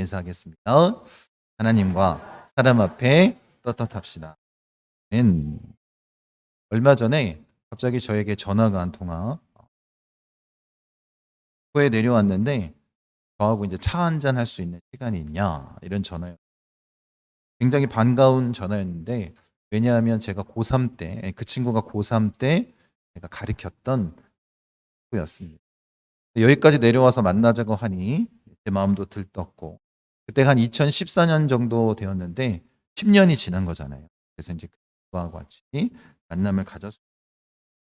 인사하겠습니다. 하나님과 사람 앞에 떳떳합시다. 얼마 전에 갑자기 저에게 전화가 한 통화 후에 내려왔는데 저하고 이제 차 한잔 할 수 있는 시간이 있냐 이런 전화요. 굉장히 반가운 전화였는데 왜냐하면 제가 고3 때 그 친구가 고3 때 제가 가르쳤던 친구였습니다. 여기까지 내려와서 만나자고 하니 제 마음도 들떴고 그때가 한 2014년 정도 되었는데 10년이 지난 거잖아요. 그래서 이제 그와 같이 만남을 가졌습니다.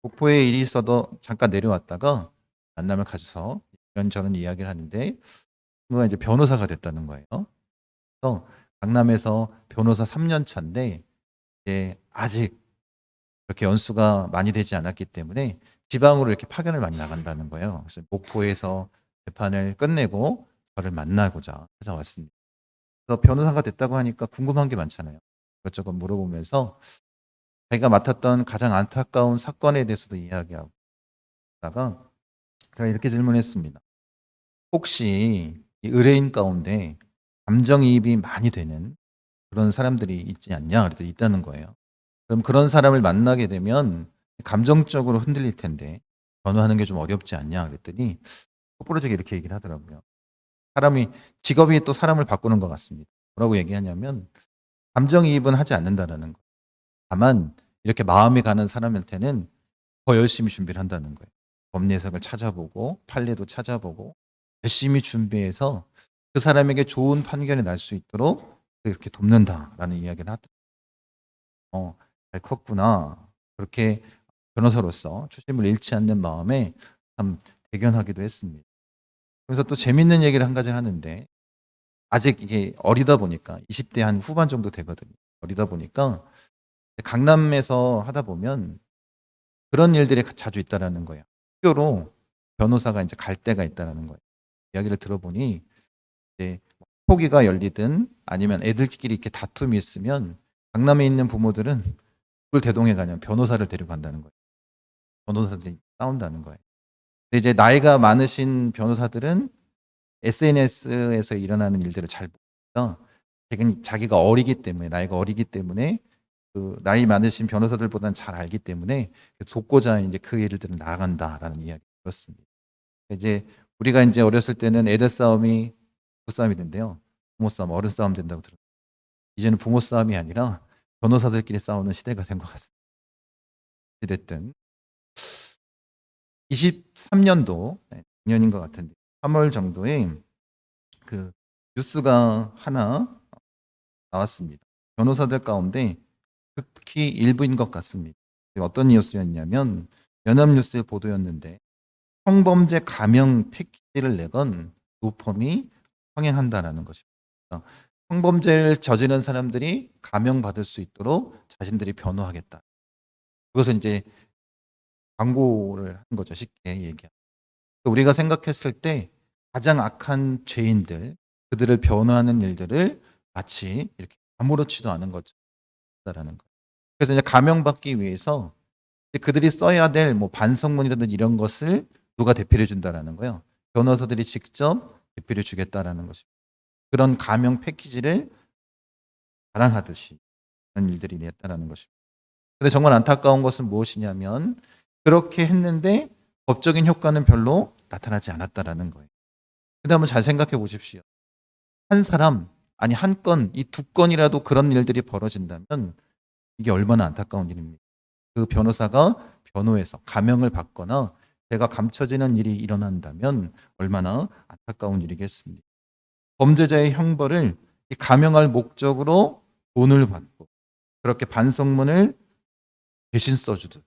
목포에 일이 있어도 잠깐 내려왔다가 만남을 가져서 이런저런 이야기를 하는데 친구가 이제 변호사가 됐다는 거예요. 그래서 강남에서 변호사 3년 차인데 이제 아직 그렇게 연수가 많이 되지 않았기 때문에 지방으로 이렇게 파견을 많이 나간다는 거예요. 그래서 목포에서 재판을 끝내고 저를 만나고자 찾아왔습니다. 그래서 변호사가 됐다고 하니까 궁금한 게 많잖아요. 이것저것 물어보면서 자기가 맡았던 가장 안타까운 사건에 대해서도 이야기하고 다가 제가 이렇게 질문했습니다. 혹시 이 의뢰인 가운데 감정이입이 많이 되는 그런 사람들이 있지 않냐? 그랬더니 있다는 거예요. 그럼 그런 사람을 만나게 되면 감정적으로 흔들릴 텐데 변호하는 게 좀 어렵지 않냐? 그랬더니 똑부러지게 이렇게 얘기를 하더라고요. 사람이 직업이 또 사람을 바꾸는 것 같습니다. 뭐라고 얘기하냐면 감정이입은 하지 않는다라는 거예요. 다만 이렇게 마음이 가는 사람한테는 더 열심히 준비를 한다는 거예요. 법리해석을 찾아보고 판례도 찾아보고 열심히 준비해서 그 사람에게 좋은 판결이 날 수 있도록 이렇게 돕는다라는 이야기를 하더라고요. 잘 컸구나. 그렇게 변호사로서 초심을 잃지 않는 마음에 참 대견하기도 했습니다. 그래서 또 재밌는 얘기를 한 가지 하는데 아직 이게 어리다 보니까 20대 한 후반 정도 되거든요. 어리다 보니까 강남에서 하다 보면 그런 일들이 자주 있다라는 거예요. 학교로 변호사가 이제 갈 때가 있다라는 거예요. 이야기를 들어보니 이제 포기가 열리든 아니면 애들끼리 이렇게 다툼이 있으면 강남에 있는 부모들은 누굴 대동해 가냐면 변호사를 데리고 간다는 거예요. 변호사들이 싸운다는 거예요. 근데 이제 나이가 많으신 변호사들은 SNS에서 일어나는 일들을 잘 모르니까 자기가 어리기 때문에 나이가 어리기 때문에 그 나이 많으신 변호사들보다는 잘 알기 때문에 돕고자 이제 그 일들은 나아간다라는 이야기 들었습니다. 이제 우리가 이제 어렸을 때는 애들 싸움이 부부 싸움이 된대요. 부모 싸움, 어른 싸움 된다고 들었어요. 이제는 부모 싸움이 아니라 변호사들끼리 싸우는 시대가 된 것 같습니다. 어찌됐든 23년도 작년인 것 같은데 3월 정도에 그 뉴스가 하나 나왔습니다. 변호사들 가운데 특히 일부인 것 같습니다. 어떤 뉴스였냐면 연합뉴스의 보도였는데 성범죄 감형 패키지를 내건 로펌이 성행한다라는 것입니다. 성범죄를 저지른 사람들이 감형받을 수 있도록 자신들이 변호하겠다. 그것을 이제 광고를 한 거죠. 쉽게 얘기하면. 우리가 생각했을 때 가장 악한 죄인들, 그들을 변호하는 일들을 마치 이렇게 아무렇지도 않은 것이다라는 거예요. 그래서 이제 감형받기 위해서 그들이 써야 될 뭐 반성문이라든지 이런 것을 누가 대필해 준다라는 거예요. 변호사들이 직접 대필해 주겠다라는 것입니다. 그런 감형 패키지를 자랑하듯이 그런 일들이 있다라는 것입니다. 근데 정말 안타까운 것은 무엇이냐면 그렇게 했는데 법적인 효과는 별로 나타나지 않았다라는 거예요. 근데 한번 잘 생각해 보십시오. 한 사람, 아니 한 건, 이 두 건이라도 그런 일들이 벌어진다면 이게 얼마나 안타까운 일입니까? 그 변호사가 변호해서 감형을 받거나 죄가 감춰지는 일이 일어난다면 얼마나 안타까운 일이겠습니까? 범죄자의 형벌을 감형할 목적으로 돈을 받고 그렇게 반성문을 대신 써주듯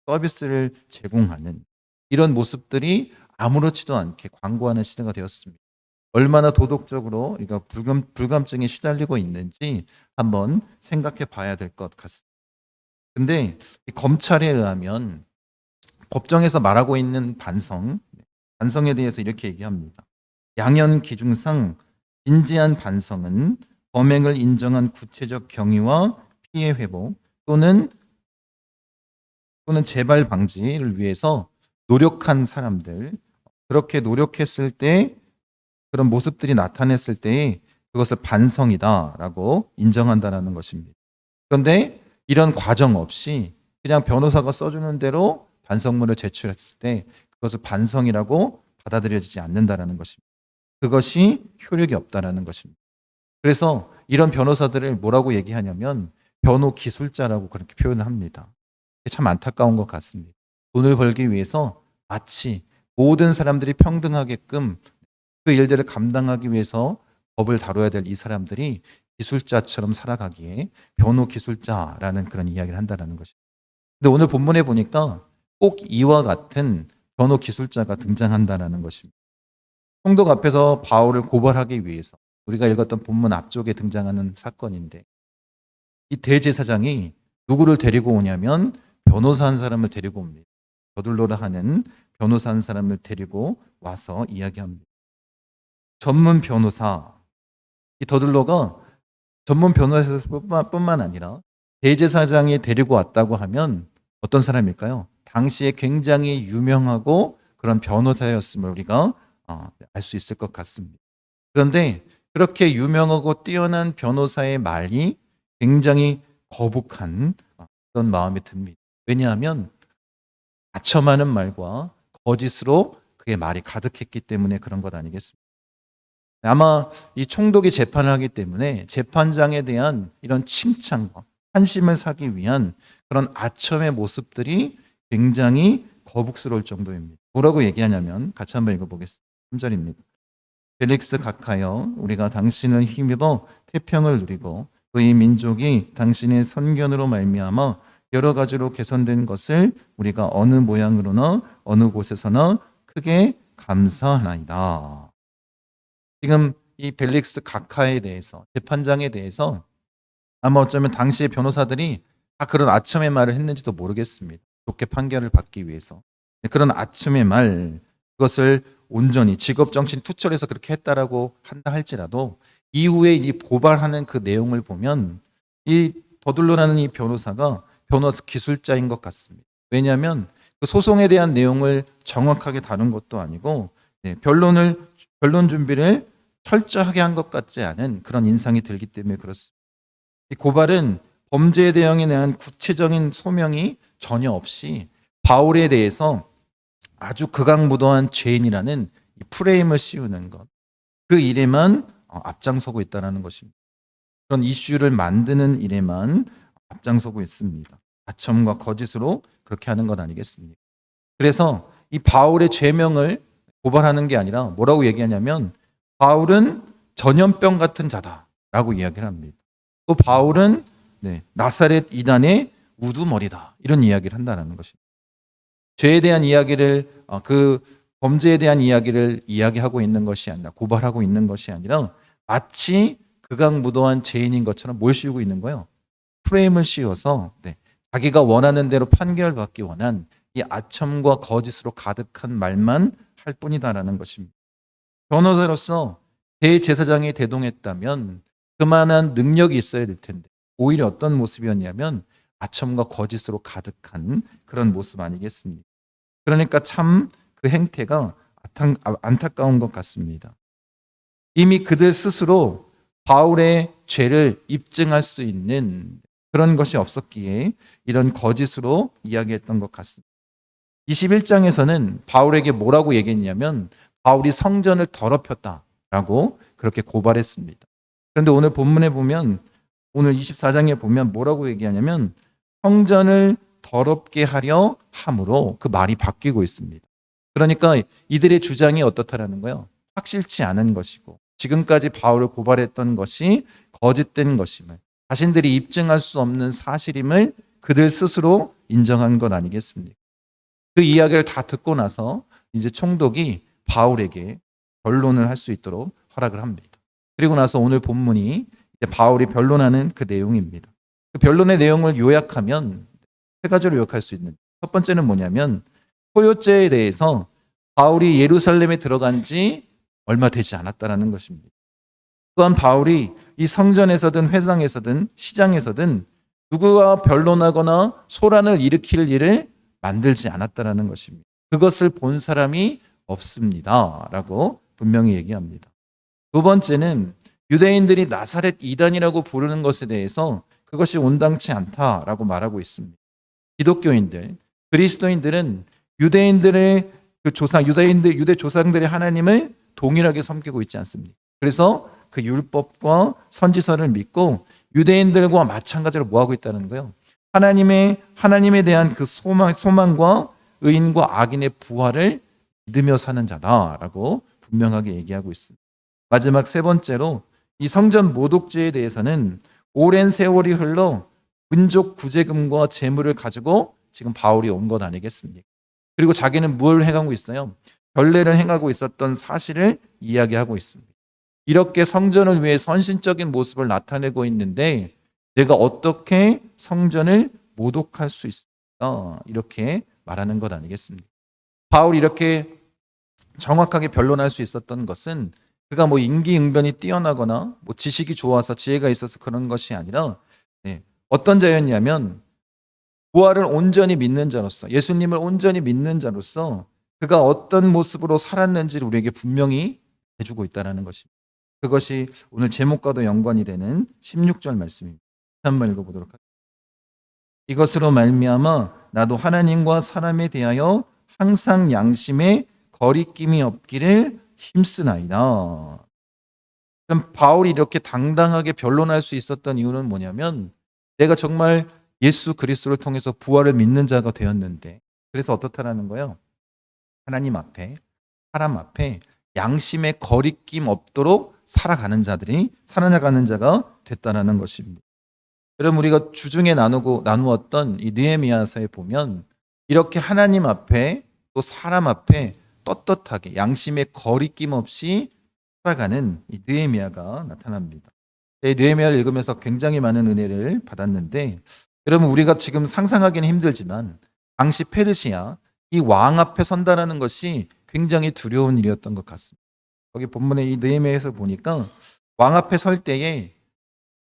서비스를 제공하는 이런 모습들이 아무렇지도 않게 광고하는 시대가 되었습니다. 얼마나 도덕적으로 우리가 불감증에 시달리고 있는지 한번 생각해 봐야 될 것 같습니다. 근데 검찰에 의하면 법정에서 말하고 있는 반성에 대해서 이렇게 얘기합니다. 양형 기준상 진지한 반성은 범행을 인정한 구체적 경위와 피해 회복 또는 재발 방지를 위해서 노력한 사람들, 그렇게 노력했을 때 그런 모습들이 나타냈을 때에 그것을 반성이다라고 인정한다라는 것입니다. 그런데 이런 과정 없이 그냥 변호사가 써주는 대로 반성문을 제출했을 때 그것을 반성이라고 받아들여지지 않는다라는 것입니다. 그것이 효력이 없다라는 것입니다. 그래서 이런 변호사들을 뭐라고 얘기하냐면 변호 기술자라고 그렇게 표현을 합니다. 참 안타까운 것 같습니다. 돈을 벌기 위해서 마치 모든 사람들이 평등하게끔 그 일들을 감당하기 위해서 법을 다뤄야 될 이 사람들이 기술자처럼 살아가기에 변호 기술자라는 그런 이야기를 한다는 것입니다. 근데 오늘 본문에 보니까 꼭 이와 같은 변호 기술자가 등장한다는 것입니다. 총독 앞에서 바울을 고발하기 위해서 우리가 읽었던 본문 앞쪽에 등장하는 사건인데 이 대제사장이 누구를 데리고 오냐면 변호사 한 사람을 데리고 옵니다. 더둘로라 하는 변호사 한 사람을 데리고 와서 이야기합니다. 전문 변호사, 이 더둘로가 전문 변호사뿐만 아니라 대제사장이 데리고 왔다고 하면 어떤 사람일까요? 당시에 굉장히 유명하고 그런 변호사였음을 우리가 알 수 있을 것 같습니다. 그런데 그렇게 유명하고 뛰어난 변호사의 말이 굉장히 거북한 그런 마음이 듭니다. 왜냐하면 아첨하는 말과 거짓으로 그의 말이 가득했기 때문에 그런 것 아니겠습니까? 아마 이 총독이 재판을 하기 때문에 재판장에 대한 이런 칭찬과 환심을 사기 위한 그런 아첨의 모습들이 굉장히 거북스러울 정도입니다. 뭐라고 얘기하냐면 같이 한번 읽어보겠습니다. 3절입니다. 벨릭스 각하여 우리가 당신을 힘입어 태평을 누리고 또 이 민족이 당신의 선견으로 말미암아 여러 가지로 개선된 것을 우리가 어느 모양으로나 어느 곳에서나 크게 감사하나이다. 지금 이 벨릭스 각하에 대해서 재판장에 대해서 아마 어쩌면 당시의 변호사들이 다 그런 아첨의 말을 했는지도 모르겠습니다. 좋게 판결을 받기 위해서 그런 아첨의 말 그것을 온전히 직업정신 투철해서 그렇게 했다라고 한다 할지라도 이후에 이 고발하는 그 내용을 보면 이 더둘로라는 이 변호사가 변호사 기술자인 것 같습니다. 왜냐하면 그 소송에 대한 내용을 정확하게 다룬 것도 아니고 변론 준비를 철저하게 한 것 같지 않은 그런 인상이 들기 때문에 그렇습니다. 이 고발은 범죄에 대한 구체적인 소명이 전혀 없이 바울에 대해서 아주 극악무도한 죄인이라는 이 프레임을 씌우는 것, 그 일에만 앞장서고 있다는 것입니다. 그런 이슈를 만드는 일에만 앞장서고 있습니다. 아첨과 거짓으로 그렇게 하는 것 아니겠습니까? 그래서 이 바울의 죄명을 고발하는 게 아니라 뭐라고 얘기하냐면 바울은 전염병 같은 자다라고 이야기를 합니다. 또 바울은 나사렛 이단의 우두머리다 이런 이야기를 한다는 것입니다. 죄에 대한 이야기를 그 범죄에 대한 이야기를 이야기하고 있는 것이 아니라 고발하고 있는 것이 아니라 마치 극악무도한 죄인인 것처럼 뭘 씌우고 있는 거예요? 프레임을 씌워서 자기가 원하는 대로 판결받기 원한 이 아첨과 거짓으로 가득한 말만 할 뿐이다라는 것입니다. 변호사로서 대제사장이 대동했다면 그만한 능력이 있어야 될 텐데 오히려 어떤 모습이었냐면 아첨과 거짓으로 가득한 그런 모습 아니겠습니까? 그러니까 참 그 행태가 안타까운 것 같습니다. 이미 그들 스스로 바울의 죄를 입증할 수 있는 그런 것이 없었기에 이런 거짓으로 이야기했던 것 같습니다. 21장에서는 바울에게 뭐라고 얘기했냐면 바울이 성전을 더럽혔다라고 그렇게 고발했습니다. 그런데 오늘 본문에 보면 오늘 24장에 보면 뭐라고 얘기하냐면 성전을 더럽게 하려 함으로 그 말이 바뀌고 있습니다. 그러니까 이들의 주장이 어떻다라는 거예요? 확실치 않은 것이고 지금까지 바울을 고발했던 것이 거짓된 것임을 자신들이 입증할 수 없는 사실임을 그들 스스로 인정한 것 아니겠습니까? 그 이야기를 다 듣고 나서 이제 총독이 바울에게 변론을 할 수 있도록 허락을 합니다. 그리고 나서 오늘 본문이 이제 바울이 변론하는 그 내용입니다. 그 변론의 내용을 요약하면 세 가지로 요약할 수 있는 첫 번째는 뭐냐면 토요죄에 대해서 바울이 예루살렘에 들어간 지 얼마 되지 않았다라는 것입니다. 또한 바울이 이 성전에서든 회당에서든 시장에서든 누구와 변론하거나 소란을 일으킬 일을 만들지 않았다라는 것입니다. 그것을 본 사람이 없습니다라고 분명히 얘기합니다. 두 번째는 유대인들이 나사렛 이단이라고 부르는 것에 대해서 그것이 온당치 않다라고 말하고 있습니다. 기독교인들, 그리스도인들은 유대인들의 그 조상, 유대 조상들의 하나님을 동일하게 섬기고 있지 않습니까? 그래서 그 율법과 선지서를 믿고 유대인들과 마찬가지로 뭐 하고 있다는 거예요? 하나님에 대한 그 소망과 의인과 악인의 부활을 믿으며 사는 자다라고 분명하게 얘기하고 있습니다. 마지막 세 번째로 이 성전 모독죄에 대해서는 오랜 세월이 흘러 민족 구제금과 재물을 가지고 지금 바울이 온 것 아니겠습니까? 그리고 자기는 뭘 행하고 있어요? 결례를 행하고 있었던 사실을 이야기하고 있습니다. 이렇게 성전을 위해 선신적인 모습을 나타내고 있는데 내가 어떻게 성전을 모독할 수 있을까? 이렇게 말하는 것 아니겠습니까? 바울이 이렇게 정확하게 변론할 수 있었던 것은 그가 뭐 임기응변이 뛰어나거나 뭐 지식이 좋아서 지혜가 있어서 그런 것이 아니라 어떤 자였냐면 부활을 온전히 믿는 자로서, 예수님을 온전히 믿는 자로서 그가 어떤 모습으로 살았는지를 우리에게 분명히 해주고 있다는 것입니다. 그것이 오늘 제목과도 연관이 되는 16절 말씀입니다. 한번 읽어보도록 하겠습니다. 이것으로 말미암아 나도 하나님과 사람에 대하여 항상 양심에 거리낌이 없기를 힘쓰나이다. 그럼 바울이 이렇게 당당하게 변론할 수 있었던 이유는 뭐냐면 내가 정말 예수 그리스도를 통해서 부활을 믿는 자가 되었는데 그래서 어떻다라는 거예요? 하나님 앞에, 사람 앞에 양심에 거리낌 없도록 살아가는 자가 됐다라는 것입니다. 여러분 우리가 주중에 나누었던 이 느헤미야서에 보면 이렇게 하나님 앞에 또 사람 앞에 떳떳하게 양심에 거리낌 없이 살아가는 이 느헤미야가 나타납니다. 이 느헤미야를 읽으면서 굉장히 많은 은혜를 받았는데 여러분 우리가 지금 상상하기는 힘들지만 당시 페르시아 이 왕 앞에 선다라는 것이 굉장히 두려운 일이었던 것 같습니다. 거기 본문에 이 느헤미야에서 보니까 왕 앞에 설 때에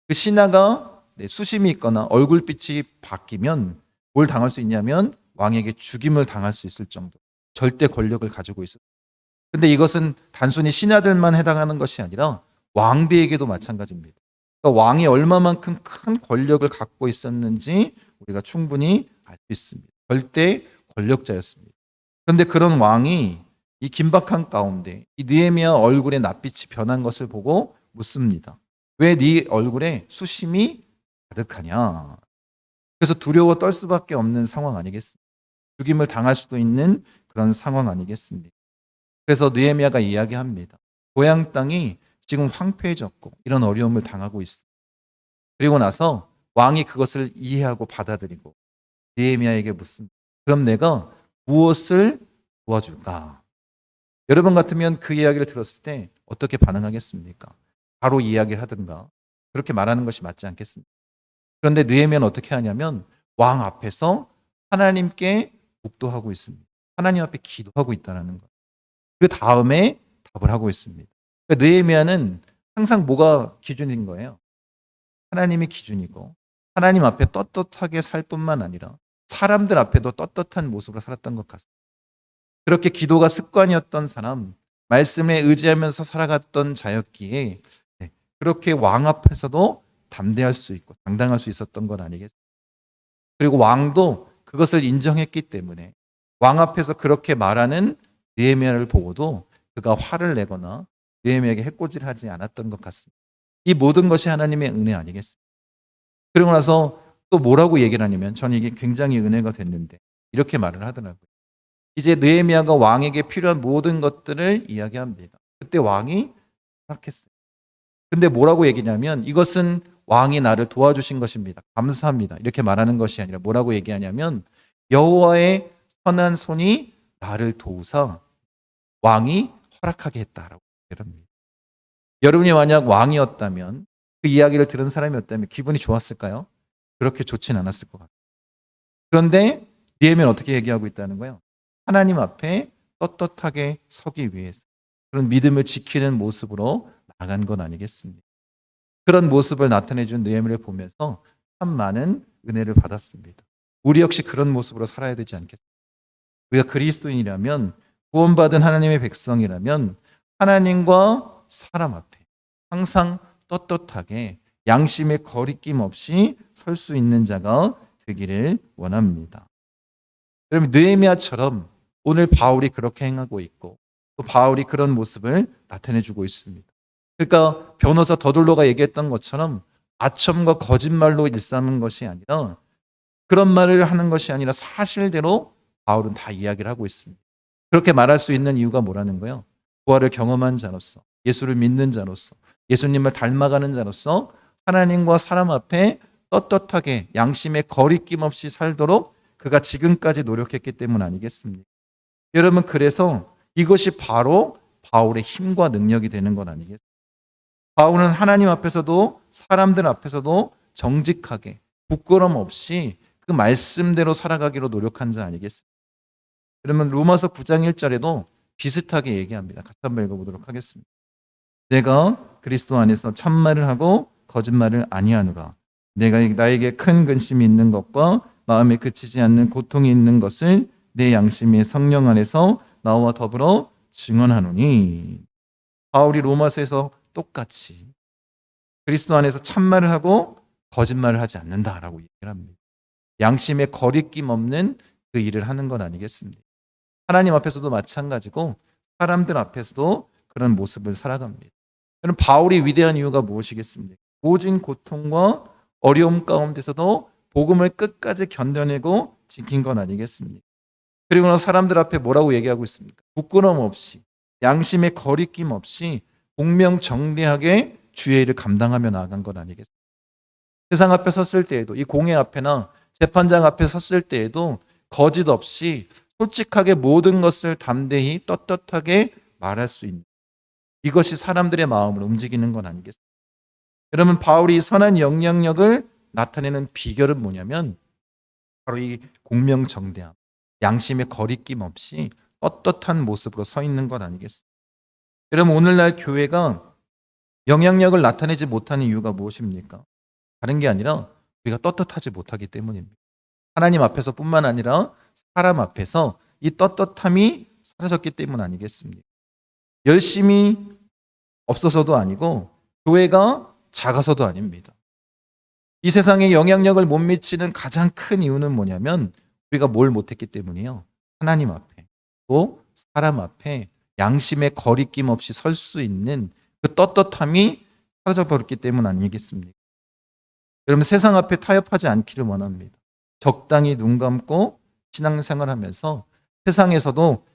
그 신하가 수심이 있거나 얼굴빛이 바뀌면 뭘 당할 수 있냐면 왕에게 죽임을 당할 수 있을 정도 절대 권력을 가지고 있었어요. 근데 이것은 단순히 신하들만 해당하는 것이 아니라 왕비에게도 마찬가지입니다. 그러니까 왕이 얼마만큼 큰 권력을 갖고 있었는지 우리가 충분히 알 수 있습니다. 절대 권력자였습니다. 그런데 그런 왕이 이 긴박한 가운데 이 느헤미야 얼굴에 낯빛이 변한 것을 보고 묻습니다. 왜 네 얼굴에 수심이 가득하냐? 그래서 두려워 떨 수밖에 없는 상황 아니겠습니까? 죽임을 당할 수도 있는 그런 상황 아니겠습니까? 그래서 느헤미야가 이야기합니다. 고향 땅이 지금 황폐해졌고 이런 어려움을 당하고 있어. 그리고 나서 왕이 그것을 이해하고 받아들이고 느헤미야에게 묻습니다. 그럼 내가 무엇을 도와줄까? 여러분 같으면 그 이야기를 들었을 때 어떻게 반응하겠습니까? 바로 이야기를 하든가 그렇게 말하는 것이 맞지 않겠습니까? 그런데 느헤미야는 어떻게 하냐면 왕 앞에서 하나님께 묵도하고 있습니다. 하나님 앞에 기도하고 있다는 것. 그 다음에 답을 하고 있습니다. 그러니까 느헤미야는 항상 뭐가 기준인 거예요? 하나님이 기준이고 하나님 앞에 떳떳하게 살 뿐만 아니라 사람들 앞에도 떳떳한 모습으로 살았던 것 같습니다. 그렇게 기도가 습관이었던 사람, 말씀에 의지하면서 살아갔던 자였기에 그렇게 왕 앞에서도 담대할 수 있고 당당할 수 있었던 건 아니겠습니까? 그리고 왕도 그것을 인정했기 때문에 왕 앞에서 그렇게 말하는 느헤미야를 보고도 그가 화를 내거나 느헤미야에게 해코지하지 않았던 것 같습니다. 이 모든 것이 하나님의 은혜 아니겠습니까? 그리고 나서 또 뭐라고 얘기를 하냐면 저는 이게 굉장히 은혜가 됐는데 이렇게 말을 하더라고요. 이제 느헤미야가 왕에게 필요한 모든 것들을 이야기합니다. 그때 왕이 생각했어요. 근데 뭐라고 얘기냐면 이것은 왕이 나를 도와주신 것입니다. 감사합니다. 이렇게 말하는 것이 아니라 뭐라고 얘기하냐면 여호와의 선한 손이 나를 도우사 왕이 허락하게 했다라고 얘기합니다. 여러분이 만약 왕이었다면 그 이야기를 들은 사람이었다면 기분이 좋았을까요? 그렇게 좋진 않았을 것 같아요. 그런데 느헤미야는 어떻게 얘기하고 있다는 거예요? 하나님 앞에 떳떳하게 서기 위해서 그런 믿음을 지키는 모습으로 나간 건 아니겠습니까? 그런 모습을 나타내준 느헤미야를 보면서 참 많은 은혜를 받았습니다. 우리 역시 그런 모습으로 살아야 되지 않겠습니까? 우리가 그리스도인이라면 구원받은 하나님의 백성이라면 하나님과 사람 앞에 항상 떳떳하게 양심의 거리낌 없이 설 수 있는 자가 되기를 원합니다. 여러분, 느헤미야처럼 오늘 바울이 그렇게 행하고 있고 또 바울이 그런 모습을 나타내주고 있습니다. 그러니까 변호사 더둘로가 얘기했던 것처럼 아첨과 거짓말로 일삼은 것이 아니라, 그런 말을 하는 것이 아니라 사실대로 바울은 다 이야기를 하고 있습니다. 그렇게 말할 수 있는 이유가 뭐라는 거예요? 부활을 경험한 자로서, 예수를 믿는 자로서, 예수님을 닮아가는 자로서 하나님과 사람 앞에 떳떳하게 양심의 거리낌 없이 살도록 그가 지금까지 노력했기 때문 아니겠습니까? 여러분, 그래서 이것이 바로 바울의 힘과 능력이 되는 것 아니겠습니까? 바울은 하나님 앞에서도 사람들 앞에서도 정직하게 부끄럼 없이 그 말씀대로 살아가기로 노력한 자 아니겠습니까? 그러면 로마서 9장 1절에도 비슷하게 얘기합니다. 같이 한번 읽어보도록 하겠습니다. 내가 그리스도 안에서 참말을 하고 거짓말을 아니하노라. 내가 나에게 큰 근심이 있는 것과 마음에 그치지 않는 고통이 있는 것을 내 양심의 성령 안에서 나와 더불어 증언하노니. 바울이 로마서에서 똑같이 그리스도 안에서 참말을 하고 거짓말을 하지 않는다라고 얘기를 합니다. 양심의 거리낌 없는 그 일을 하는 건 아니겠습니까? 하나님 앞에서도 마찬가지고 사람들 앞에서도 그런 모습을 살아갑니다. 그럼 바울이 위대한 이유가 무엇이겠습니까? 모진 고통과 어려움 가운데서도 복음을 끝까지 견뎌내고 지킨 건 아니겠습니까? 그리고 나서 사람들 앞에 뭐라고 얘기하고 있습니까? 부끄럼 없이, 양심의 거리낌 없이 공명정대하게 주의 일을 감당하며 나아간 건 아니겠습니까? 세상 앞에 섰을 때에도, 이 공회 앞에나 재판장 앞에 섰을 때에도 거짓 없이 솔직하게 모든 것을 담대히 떳떳하게 말할 수 있는, 이것이 사람들의 마음을 움직이는 건 아니겠습니까? 여러분, 바울이 선한 영향력을 나타내는 비결은 뭐냐면 바로 이 공명정대함, 양심의 거리낌 없이 떳떳한 모습으로 서 있는 것 아니겠습니까? 여러분, 오늘날 교회가 영향력을 나타내지 못하는 이유가 무엇입니까? 다른 게 아니라 우리가 떳떳하지 못하기 때문입니다. 하나님 앞에서뿐만 아니라 사람 앞에서 이 떳떳함이 사라졌기 때문 아니겠습니까? 열심히 없어서도 아니고 교회가 작아서도 아닙니다. 이 세상에 영향력을 못 미치는 가장 큰 이유는 뭐냐면 우리가 뭘 못했기 때문이에요. 하나님 앞에, 또 사람 앞에 양심의 거리낌 없이 설 수 있는 그 떳떳함이 사라져버렸기 때문 아니겠습니까? 여러분, 세상 앞에 타협하지 않기를 원합니다. 적당히 눈 감고 신앙생활하면서 세상에서도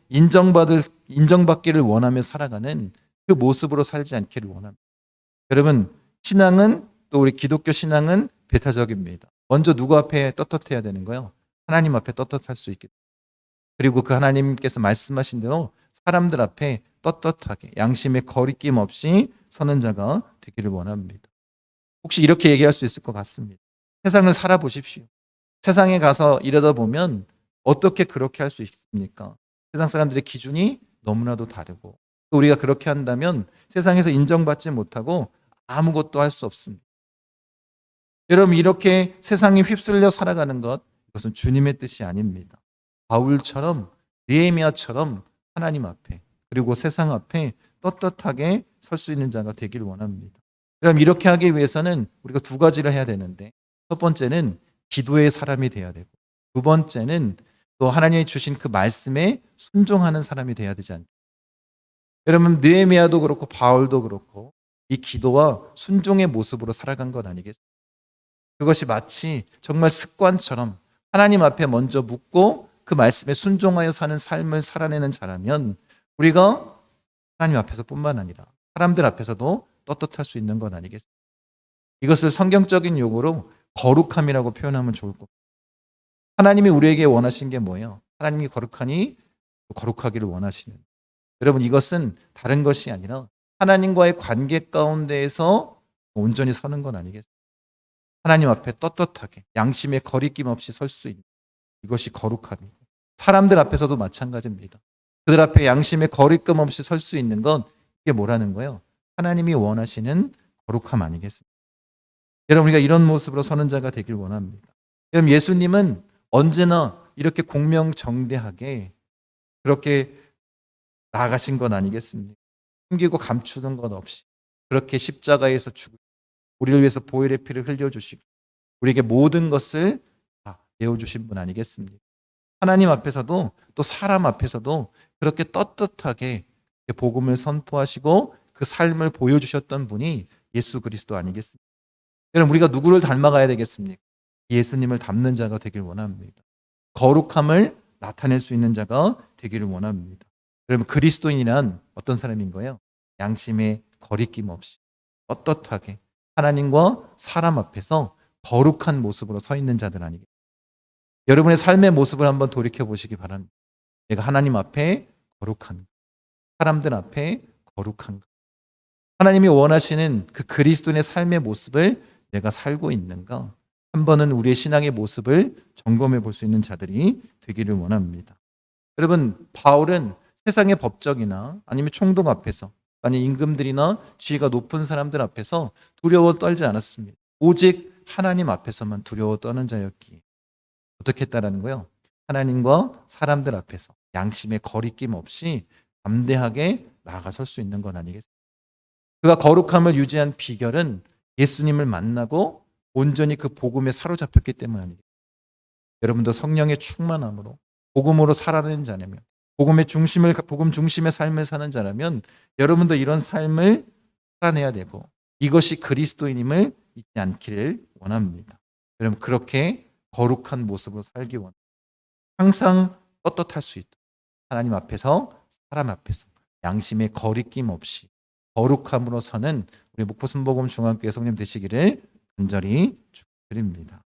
인정받기를 원하며 살아가는 그 모습으로 살지 않기를 원합니다. 여러분, 신앙은, 또 우리 기독교 신앙은 배타적입니다. 먼저 누구 앞에 떳떳해야 되는 거예요? 하나님 앞에 떳떳할 수 있게. 그리고 그 하나님께서 말씀하신 대로 사람들 앞에 떳떳하게 양심의 거리낌 없이 서는 자가 되기를 원합니다. 혹시 이렇게 얘기할 수 있을 것 같습니다. 세상을 살아보십시오. 세상에 가서 일하다 보면 어떻게 그렇게 할 수 있습니까? 세상 사람들의 기준이 너무나도 다르고, 또 우리가 그렇게 한다면 세상에서 인정받지 못하고 아무것도 할 수 없습니다. 여러분, 이렇게 세상에 휩쓸려 살아가는 것, 이것은 주님의 뜻이 아닙니다. 바울처럼, 느헤미야처럼 하나님 앞에, 그리고 세상 앞에 떳떳하게 설 수 있는 자가 되기를 원합니다. 그럼 이렇게 하기 위해서는 우리가 두 가지를 해야 되는데, 첫 번째는 기도의 사람이 돼야 되고, 두 번째는 또 하나님이 주신 그 말씀에 순종하는 사람이 돼야 되지 않습니까? 여러분, 느헤미야도 그렇고 바울도 그렇고 이 기도와 순종의 모습으로 살아간 것 아니겠습니까? 그것이 마치 정말 습관처럼 하나님 앞에 먼저 묻고 그 말씀에 순종하여 사는 삶을 살아내는 자라면 우리가 하나님 앞에서뿐만 아니라 사람들 앞에서도 떳떳할 수 있는 것 아니겠습니까? 이것을 성경적인 용어로 거룩함이라고 표현하면 좋을 것 같아요. 하나님이 우리에게 원하신 게 뭐예요? 하나님이 거룩하니 거룩하기를 원하시는. 여러분, 이것은 다른 것이 아니라 하나님과의 관계 가운데에서 온전히 서는 건 아니겠습니까? 하나님 앞에 떳떳하게 양심의 거리낌 없이 설 수 있는, 이것이 거룩함입니다. 사람들 앞에서도 마찬가지입니다. 그들 앞에 양심의 거리낌 없이 설 수 있는 건 이게 뭐라는 거예요? 하나님이 원하시는 거룩함 아니겠습니까? 여러분, 우리가 이런 모습으로 서는 자가 되길 원합니다. 여러분, 예수님은 언제나 이렇게 공명정대하게 그렇게 나아가신 건 아니겠습니까? 숨기고 감추는 것 없이 그렇게 십자가에서 죽으시고 우리를 위해서 보혈의 피를 흘려주시고 우리에게 모든 것을 다 내어주신 분 아니겠습니까? 하나님 앞에서도 또 사람 앞에서도 그렇게 떳떳하게 복음을 선포하시고 그 삶을 보여주셨던 분이 예수 그리스도 아니겠습니까? 여러분 우리가 누구를 닮아가야 되겠습니까? 예수님을 닮는 자가 되길 원합니다. 거룩함을 나타낼 수 있는 자가 되기를 원합니다. 여러분 그리스도인이란 어떤 사람인 거예요? 양심에 거리낌 없이 떳떳하게 하나님과 사람 앞에서 거룩한 모습으로 서 있는 자들 아니겠습니까? 여러분의 삶의 모습을 한번 돌이켜 보시기 바랍니다. 내가 하나님 앞에 거룩한가? 사람들 앞에 거룩한가? 하나님이 원하시는 그 그리스도인의 삶의 모습을 내가 살고 있는가? 한 번은 우리의 신앙의 모습을 점검해 볼 수 있는 자들이 되기를 원합니다. 여러분, 바울은 세상의 법적이나 아니면 총독 앞에서 아니 임금들이나 지위가 높은 사람들 앞에서 두려워 떨지 않았습니다. 오직 하나님 앞에서만 두려워 떠는 자였기에 어떻게 했다라는 거예요? 하나님과 사람들 앞에서 양심의 거리낌 없이 담대하게 나아가설 수 있는 건 아니겠습니까? 그가 거룩함을 유지한 비결은 예수님을 만나고 온전히 그 복음에 사로잡혔기 때문 아니겠습니까? 여러분도 성령의 충만함으로 복음으로 살아내는 자라면 복음 중심의 삶을 사는 자라면 여러분도 이런 삶을 살아내야 되고 이것이 그리스도인임을 잊지 않기를 원합니다. 여러분 그렇게 거룩한 모습으로 살기 원합니다. 항상 떳떳할 수 있도록 하나님 앞에서 사람 앞에서 양심의 거리낌 없이 거룩함으로 서는 우리 목포 순복음 중앙교회 성님 되시기를 간절히 축복드립니다.